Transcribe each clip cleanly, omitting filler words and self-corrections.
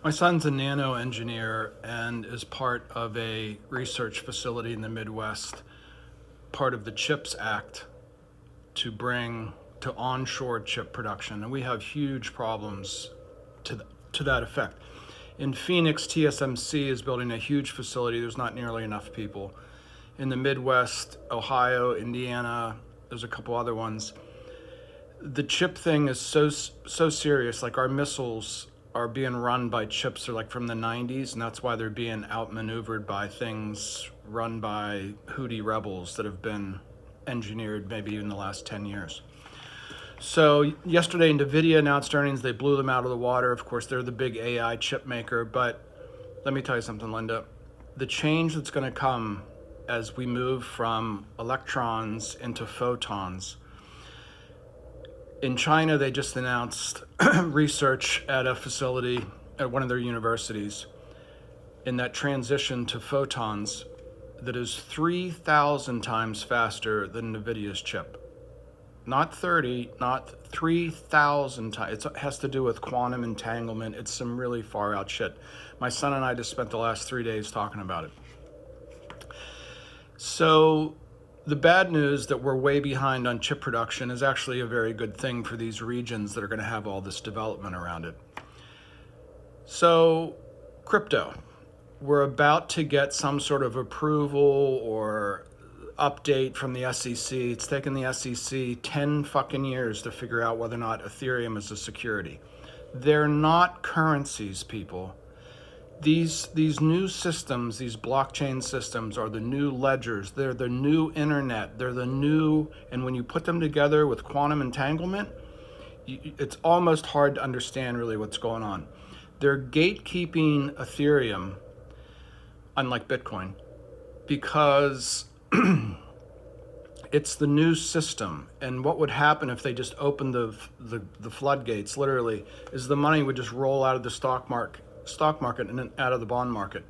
My son's a nano engineer and is part of a research facility in the Midwest, part of the CHIPS Act to bring to onshore chip production. And we have huge problems to that effect. In Phoenix, TSMC is building a huge facility. There's not nearly enough people. In the Midwest, Ohio, Indiana, there's a couple other ones. The chip thing is so serious. Like, our missiles are being run by chips that are like from the 90s, and that's why they're being outmaneuvered by things run by Houthi rebels that have been engineered maybe in the last 10 years. So yesterday, NVIDIA announced earnings. They blew them out of the water. Of course, they're the big AI chip maker. But let me tell you something, Linda. The change that's going to come as we move from electrons into photons. In China, they just announced research at a facility at one of their universities in that transition to photons that is 3,000 times faster than NVIDIA's chip. Not 30, not 3,000 times. It has to do with quantum entanglement. It's some really far out shit. My son and I just spent the last 3 days talking about it. So the bad news that we're way behind on chip production is actually a very good thing for these regions that are going to have all this development around it. So crypto, we're about to get some sort of approval or update from the SEC. It's taken the SEC 10 fucking years to figure out whether or not Ethereum is a security. They're not currencies, people. These new systems, these blockchain systems, are the new ledgers. They're the new internet. They're the new, and when you put them together with quantum entanglement, it's almost hard to understand really what's going on. They're gatekeeping Ethereum, unlike Bitcoin, because it's the new system. And what would happen if they just opened the floodgates, literally, is the money would just roll out of the stock market and then out of the bond market.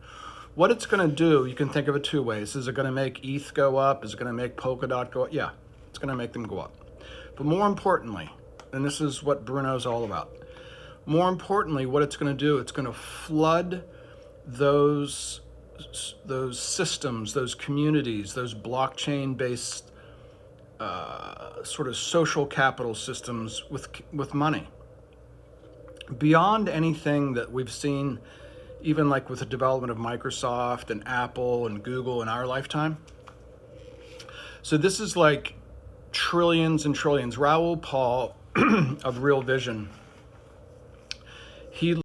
What it's going to do, you can think of it two ways. Is it going to make ETH go up? Is it going to make Polkadot go up? Yeah, it's going to make them go up. But more importantly, and this is what Bruno's all about, more importantly, what it's going to do, it's going to flood those systems, those communities, those blockchain-based sort of social capital systems with money. Beyond anything that we've seen, even like with the development of Microsoft and Apple and Google in our lifetime. So this is like trillions and trillions. Raoul Pal of Real Vision, he